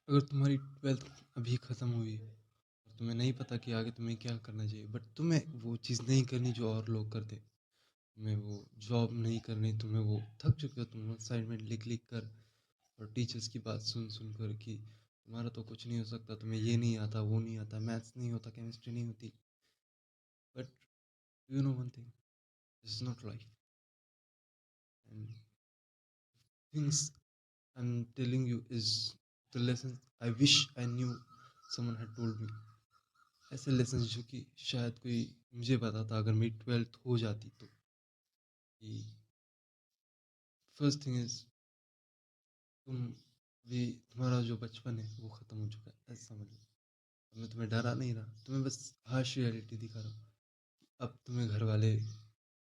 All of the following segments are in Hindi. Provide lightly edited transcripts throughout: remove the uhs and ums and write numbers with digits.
अगर तुम्हारी 12th अभी ख़त्म हुई और तुम्हें नहीं पता कि आगे तुम्हें क्या करना चाहिए, बट तुम्हें वो चीज़ नहीं करनी जो और लोग करते, तुम्हें वो जॉब नहीं करनी, तुम्हें वो थक चुके हो तुम असाइनमेंट लिख लिख कर और टीचर्स की बात सुन सुन कर कि तुम्हारा तो कुछ नहीं हो सकता, तुम्हें ये नहीं आता, वो नहीं आता, मैथ्स नहीं होता, केमिस्ट्री नहीं होती। But you know one thing, this is not life and things I am telling you is the lesson I wish I knew someone had told me. ऐसे लेसन जो कि शायद कोई मुझे बताता अगर मेरी 12th हो जाती तो। कि फर्स्ट थिंग इज, तुम भी तुम्हारा जो बचपन है वो ख़त्म हो चुका है, ऐसा समझ लो। अब मैं तुम्हें डरा नहीं रहा, तुम्हें बस हार्श रियलिटी दिखा रहा हूँ। अब तुम्हें घर वाले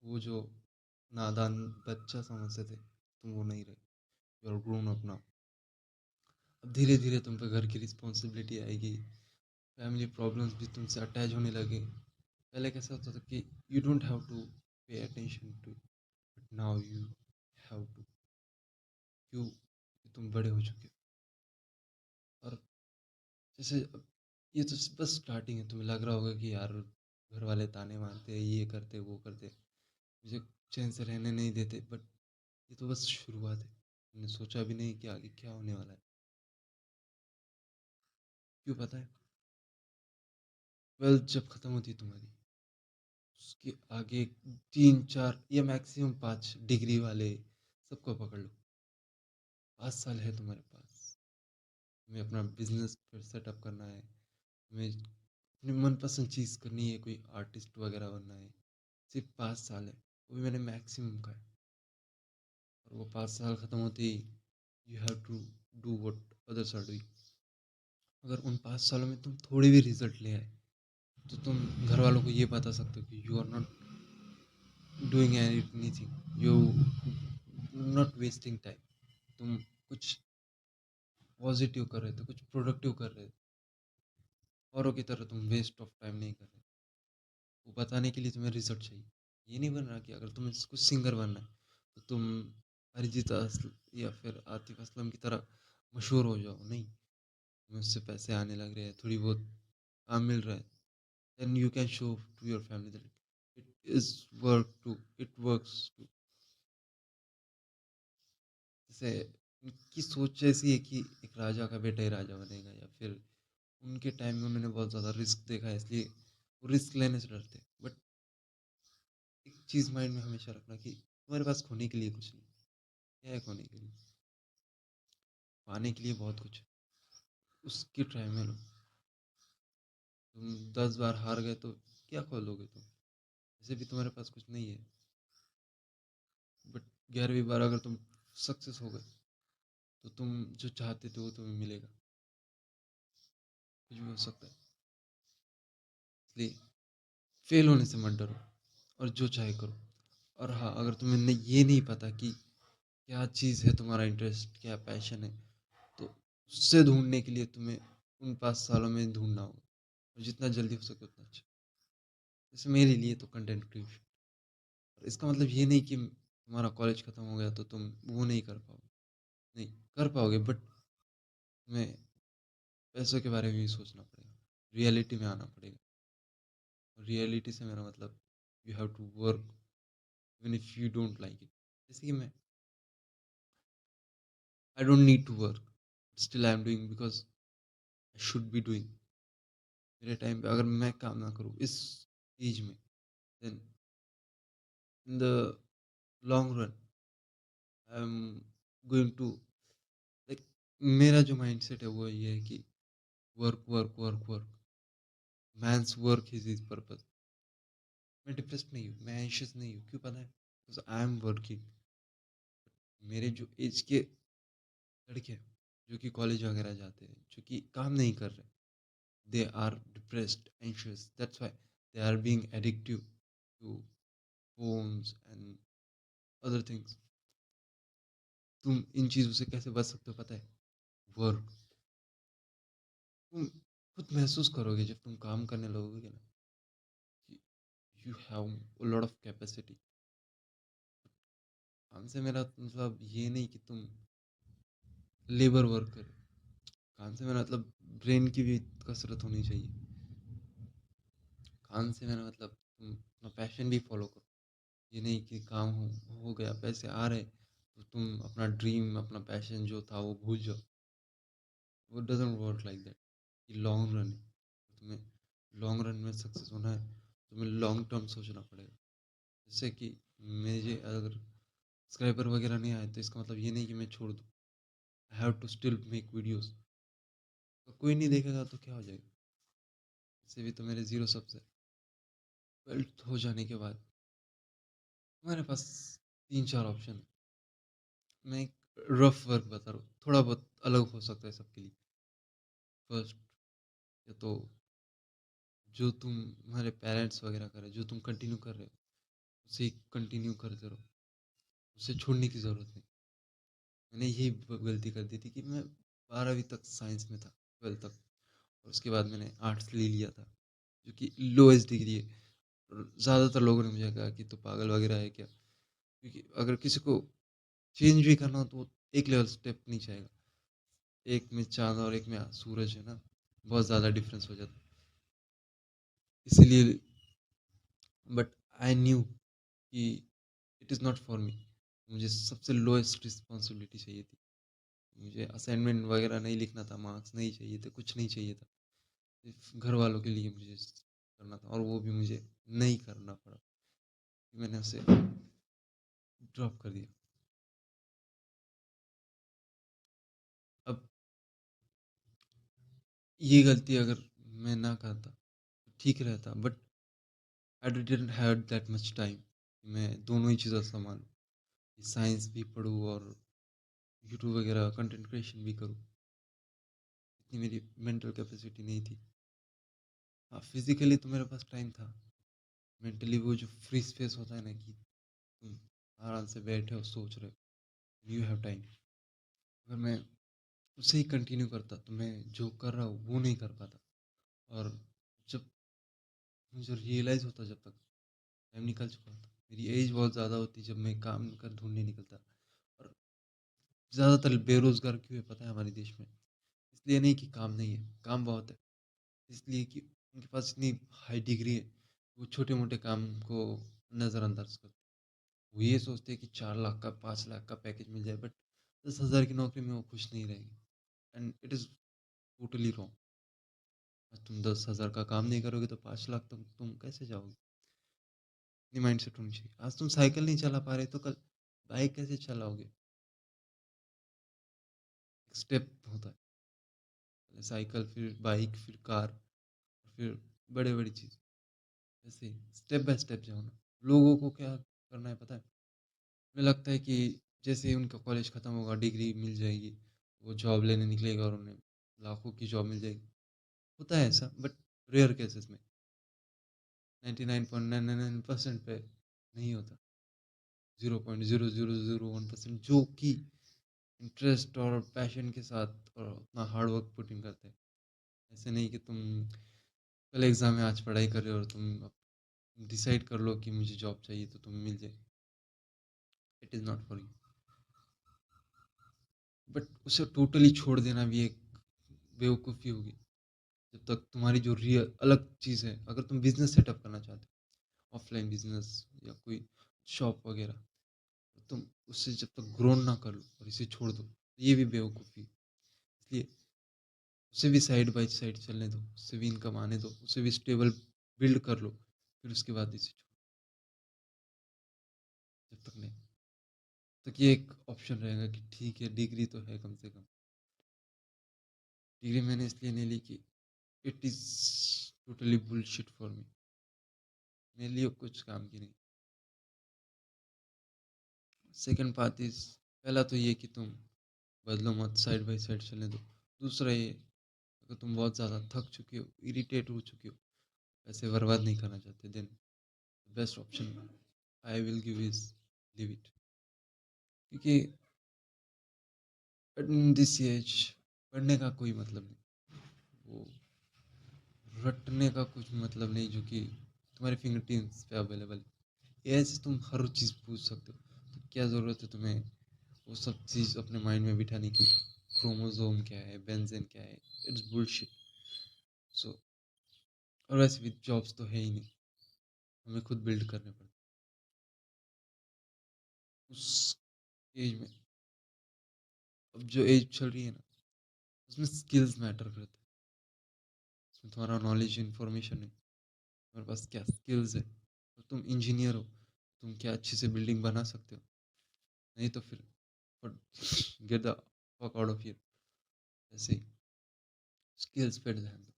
वो जो नादान बच्चा समझते थे, तुम वो नहीं रहे। You are grown up now. अब धीरे धीरे तुम पे घर की रिस्पॉन्सिबिलिटी आएगी, फैमिली प्रॉब्लम्स भी तुमसे अटैच होने लगे। पहले कैसा होता था कि you don't have to pay attention to, but now you have to. क्यों? कि तुम बड़े हो चुके हो। और जैसे अब ये तो बस स्टार्टिंग है, तुम्हें लग रहा होगा कि यार घर वाले ताने मारते हैं, ये करते वो करते, मुझे चैन से रहने नहीं देते, बट ये तो बस शुरुआत है। मैंने सोचा भी नहीं कि आगे क्या होने वाला है। क्यों पता है? 12th जब खत्म होती है तुम्हारी, उसके आगे 3 4 या मैक्सिमम 5 डिग्री वाले सबको पकड़ लो। 5 साल है तुम्हारे पास। तुम्हें अपना बिजनेस फिर सेटअप करना है, तुम्हें अपनी मनपसंद चीज़ करनी है, कोई आर्टिस्ट वगैरह बनना है। सिर्फ 5 साल है, वो भी मैंने मैक्सिमम का है। और वो 5 साल ख़त्म होते ही you have to do what others are doing. अगर उन 5 सालों में तुम थोड़ी भी रिजल्ट ले आए, तो तुम घर वालों को ये बता सकते हो कि you are not doing anything, you not wasting time. तुम कुछ पॉजिटिव कर रहे थे, कुछ प्रोडक्टिव कर रहे थे। औरों की तरह तुम वेस्ट ऑफ टाइम नहीं कर रहे। वो बताने के लिए तुम्हें रिजल्ट चाहिए। ये नहीं बन रहा कि अगर तुम्हें कुछ सिंगर बनना है तो तुम अरिजीत या फिर आतिफ असलम की तरह मशहूर हो जाओ। नहीं, तुम्हें उससे पैसे आने लग रहे हैं, थोड़ी बहुत काम मिल रहा है, then you can show to your family that it is work too, it works too। जैसे उनकी सोच ऐसी है कि एक राजा का बेटा ही राजा बनेगा, या फिर उनके टाइम में उन्होंने बहुत ज़्यादा रिस्क देखा है, इसलिए वो रिस्क लेने से डरते। बट एक चीज़ माइंड में हमेशा रखना कि तुम्हारे पास खोने के लिए कुछ नहीं। क्या है खोने के लिए? पाने के लिए बहुत कुछ है। उसकी ट्राई में लो। तुम 10 बार हार गए तो क्या खोलोगे तुम? जैसे भी तुम्हारे पास कुछ नहीं है, बट 11वीं बार अगर तुम सक्सेस हो गए तो तुम जो चाहते थे वो तुम्हें मिलेगा। कुछ भी हो सकता है। इसलिए फेल होने से मत डरो और जो चाहे करो। और हाँ, अगर तुम्हें ये नहीं पता कि क्या चीज़ है तुम्हारा इंटरेस्ट, क्या पैशन है, तो उससे ढूंढने के लिए तुम्हें उन 5 सालों में ढूंढना होगा, और जितना जल्दी हो सके उतना अच्छा। जैसे मेरे लिए तो कंटेंट क्रिएशन। और इसका मतलब ये नहीं कि तुम्हारा कॉलेज खत्म हो गया तो तुम वो नहीं कर पाओगे। नहीं, कर पाओगे, बट तुम्हें पैसों के बारे में भी सोचना पड़ेगा, रियलिटी में आना पड़ेगा। और रियलिटी से मेरा मतलब you have to work even if you don't like it. जैसे कि मैं, I don't need to work, still I am doing because I should be doing. मेरे टाइम पे अगर मैं काम ना करूँ इस एज में, then in the long run I am going to, like, मेरा जो माइंडसेट है वो ये है कि work work work work, man's work is his purpose. मैं डिप्रेस्ड नहीं हूँ, मैं एंशियस नहीं हूँ। क्यों पता है? Because I am working. मेरे जो एज के लड़के हैं, जो कि कॉलेज वगैरह जाते हैं, जो कि काम नहीं कर रहे, they are depressed, anxious, that's why they are being addictive to phones and other things। तुम इन चीज़ों से कैसे बच सकते हो पता है? वर्क। तुम खुद महसूस करोगे जब तुम काम करने लगोगे ना कि you have a lot of capacity. काम से मेरा मतलब ये नहीं कि तुम लेबर वर्क करो। काम से मेरा मतलब ब्रेन की भी कसरत होनी चाहिए। काम से मेरा मतलब तुम अपना पैशन भी फ़ॉलो करो। ये नहीं कि काम हो गया, पैसे आ रहे, तो तुम अपना ड्रीम, अपना पैशन जो था वो भूल जाओ। वो डज़न्ट वर्क लाइक दैट। ये लॉन्ग रन है। तुम्हें लॉन्ग रन में सक्सेस होना है, तुम्हें लॉन्ग टर्म सोचना पड़ेगा। जैसे कि मुझे अगर सब्सक्राइबर वगैरह नहीं आए, तो इसका मतलब ये नहीं कि मैं छोड़ दूँ। I have to still make videos. तो कोई नहीं देखेगा तो क्या हो जाएगा? इससे भी तो मेरे ज़ीरो सबसे 12th हो जाने के बाद तुम्हारे पास 3-4 ऑप्शन है। मैं एक रफ वर्क बता रहा हूँ, थोड़ा बहुत अलग हो सकता है सबके लिए। फर्स्ट, या तो जो तुम्हारे पेरेंट्स वगैरह कर रहे हैं, जो तुम कंटिन्यू कर रहे हो, उसे कंटिन्यू करते रहो। उसे छोड़ने की ज़रूरत नहीं। मैंने यही गलती कर दी थी कि मैं 12वीं तक साइंस में था, 12th तक, और उसके बाद मैंने आर्ट्स ले लिया था, जो कि लोएस्ट डिग्री है। और ज़्यादातर लोगों ने मुझे कहा कि तू पागल वगैरह है क्या? क्योंकि अगर किसी को चेंज भी करना हो तो वो एक लेवल स्टेप नीचे आएगा। एक में चाँद और एक में सूरज है ना, बहुत ज़्यादा डिफरेंस हो जाता है। इसीलिए बट आई न्यू कि it is not for me. मुझे सबसे लोएस्ट रिस्पॉन्सिबिलिटी चाहिए थी। मुझे असाइनमेंट वगैरह नहीं लिखना था, मार्क्स नहीं चाहिए थे, कुछ नहीं चाहिए था। सिर्फ घर वालों के लिए मुझे करना था, और वो भी मुझे नहीं करना पड़ा। मैंने उसे ड्रॉप कर दिया। अब ये गलती अगर मैं ना करता तो ठीक रहता, but I didn't have that much time. मैं दोनों ही चीज़ें संभालूँ, साइंस भी पढूँ और यूट्यूब वगैरह कंटेंट क्रिएशन भी करूँ। इतनी मेरी मेंटल कैपेसिटी नहीं थी। हाँ, फिज़िकली तो मेरे पास टाइम था। मेंटली वो जो फ्री स्पेस होता है ना, कि तुम आराम से बैठे हो, सोच रहे हो, यू हैव टाइम। अगर मैं उसे ही कंटिन्यू करता तो मैं जो कर रहा हूँ वो नहीं कर पाता। और जब मुझे रियलाइज़ होता, जब तक टाइम निकल चुका था। मेरी एज बहुत ज़्यादा होती जब मैं काम कर ढूँढने निकलता। और ज़्यादातर बेरोज़गार क्यों है पता है हमारे देश में? इसलिए नहीं कि काम नहीं है, काम बहुत है। इसलिए कि उनके पास इतनी हाई डिग्री है, वो छोटे-मोटे काम को नज़रअंदाज करते हैं। वो ये सोचते हैं कि 4 लाख का, 5 लाख का पैकेज मिल जाए, बट 10,000 की नौकरी में वो खुश नहीं रहेंगे। And it is totally wrong. आज तुम 10,000 का काम नहीं करोगे तो 5 लाख तक तुम कैसे जाओगे? इतनी माइंडसेट होनी चाहिए। आज तुम साइकिल नहीं चला पा रहे तो कल बाइक कैसे चलाओगे? एक स्टेप होता है। पहले साइकिल, फिर बाइक, फिर कार, फिर बड़े-बड़ी चीज़। ऐसे ही स्टेप बाय स्टेप जाओ ना। लोगों को क्या करना है पता है? मुझे लगता है कि जैसे ही उनका कॉलेज खत्म होगा, डिग्री मिल जाएगी, वो जॉब लेने निकलेगा और उन्हें लाखों की जॉब मिल जाएगी। होता है ऐसा, बट रेयर केसेस में। 99.999% पे नहीं होता। 0.0001% जो कि इंटरेस्ट और पैशन के साथ और अपना हार्ड वर्क पुट इन करते हैं। ऐसे नहीं कि तुम कल एग्ज़ाम है, आज पढ़ाई कर रहे हो और तुम डिसाइड कर लो कि मुझे जॉब चाहिए तो तुम्हें मिल जाए। It is not for you. But उसे टोटली छोड़ देना भी एक बेवकूफ़ी होगी। जब तक तुम्हारी जो रियल अलग चीज़ है, अगर तुम बिज़नेस सेटअप करना चाहते हो, ऑफ़लाइन बिज़नेस या कोई शॉप वगैरह, तो तुम उससे जब तक ग्रो ना कर लो और इसे छोड़ दो, तो ये भी बेवकूफ़ी है। इसलिए उसे भी साइड बाय साइड चलने दो, उससे भी इनकम आने दो, उसे भी स्टेबल बिल्ड कर लो, फिर उसके बाद इसे छोड़ो। जब तक नहीं, तब ये एक ऑप्शन रहेगा कि ठीक है, डिग्री तो है कम से कम। डिग्री मैंने इसलिए नहीं ली कि it is totally bullshit for me. मेरे लिए कुछ काम की नहीं। सेकंड बात इज़, पहला तो ये कि तुम बदलो मत, साइड बाय साइड चलने दो। दूसरा ये, अगर तुम बहुत ज़्यादा थक चुके हो, इरिटेट हो चुके हो, पैसे बर्बाद नहीं करना चाहते, then best option I will give is leave it. क्योंकि इन दिस एज पढ़ने का कोई मतलब नहीं। वो रटने का कुछ मतलब नहीं जो कि तुम्हारे फिंगर टिप्स पे अवेलेबल है। एआई से तुम हर चीज़ पूछ सकते हो, तो क्या ज़रूरत है तुम्हें वो सब चीज़ अपने माइंड में बिठाने की? क्रोमोसोम क्या है, बेंजीन क्या है, इट्स बुलशिट। सो और वैसे भी जॉब्स तो है ही नहीं, हमें खुद बिल्ड करने पड़ते उस एज में। अब जो एज चल रही है ना, उसमें स्किल्स मैटर करते हैं। उसमें तुम्हारा नॉलेज इन्फॉर्मेशन है, तुम्हारे पास क्या स्किल्स है, और तुम इंजीनियर हो, तुम क्या अच्छे से बिल्डिंग बना सकते हो। नहीं तो फिर get the fuck out of here. ऐसे ही स्किल्स पे ध्यान दो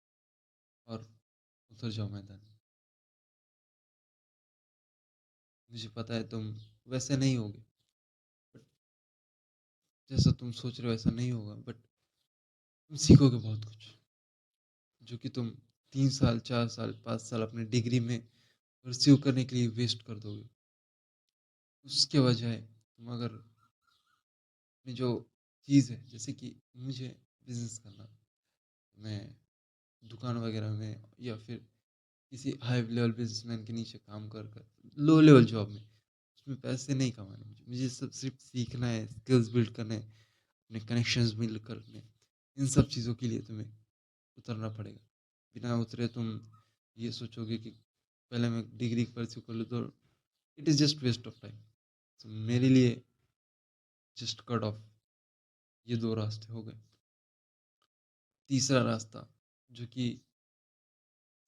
और उतर जाओ मैदान में। मुझे पता है तुम वैसे नहीं होगे, बट जैसा तुम सोच रहे हो वैसा नहीं होगा, बट तुम सीखोगे बहुत कुछ, जो कि तुम 3 साल 4 साल 5 साल अपने डिग्री में परस्यू करने के लिए वेस्ट कर दोगे। उसके बजाय तुम अगर अपनी जो चीज़ है, जैसे कि मुझे बिजनेस करना, मैं दुकान वगैरह में या फिर किसी हाई लेवल बिजनेसमैन के नीचे काम कर कर लो लेवल जॉब में, उसमें पैसे नहीं कमाने। मुझे सब सिर्फ सीखना है, स्किल्स बिल्ड करने हैं, अपने कनेक्शंस बिल्ड करने हैं। इन सब चीज़ों के लिए तुम्हें उतरना पड़ेगा। बिना उतरे तुम ये सोचोगे कि पहले मैं डिग्री परस्यू कर लूँ, तो it is just waste of time. तो मेरे लिए जस्ट कट ऑफ ये दो रास्ते हो गए। तीसरा रास्ता जो कि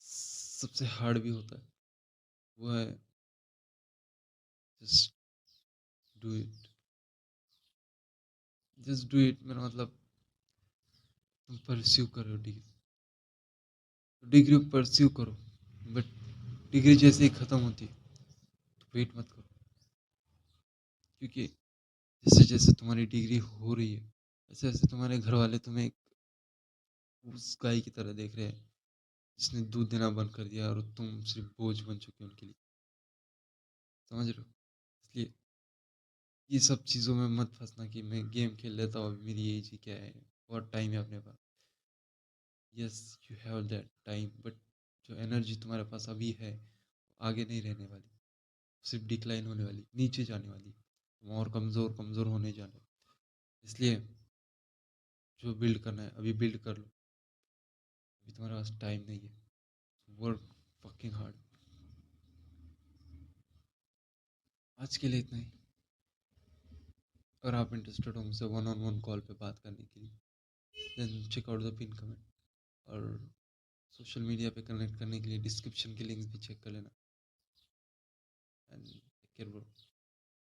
सबसे हार्ड भी होता है, वो है just do it. Just do it मेरा मतलब, तुम परस्यू करो डिग्री, डिग्री परस्यू करो, बट डिग्री जैसे ही ख़त्म होती है तो वेट मत करो। क्योंकि जैसे जैसे तुम्हारी डिग्री हो रही है, ऐसे ऐसे तुम्हारे घर वाले तुम्हें एक उस गाय की तरह देख रहे हैं जिसने दूध देना बंद कर दिया, और तुम सिर्फ बोझ बन चुके हो उनके लिए। समझ रहे हो? इसलिए ये सब चीज़ों में मत फंसना कि मैं गेम खेल लेता हूँ, अभी मेरी एज ही क्या है, बहुत टाइम है अपने पास। Yes, you have that time, but जो एनर्जी तुम्हारे पास अभी है वो आगे नहीं रहने वाली, सिर्फ डिक्लाइन होने वाली, नीचे जाने वाली, तुम और कमज़ोर कमज़ोर होने जाने। इसलिए जो बिल्ड करना है अभी बिल्ड कर लो, अभी तुम्हारे पास टाइम नहीं है। Work fucking hard. आज के लिए इतना ही। अगर आप इंटरेस्टेड हो मुझसे वन ऑन वन कॉल पे बात करने के लिए, then check out the pin comment, और सोशल मीडिया पे कनेक्ट करने के लिए डिस्क्रिप्शन के लिंक्स भी चेक कर लेना। And take care bro.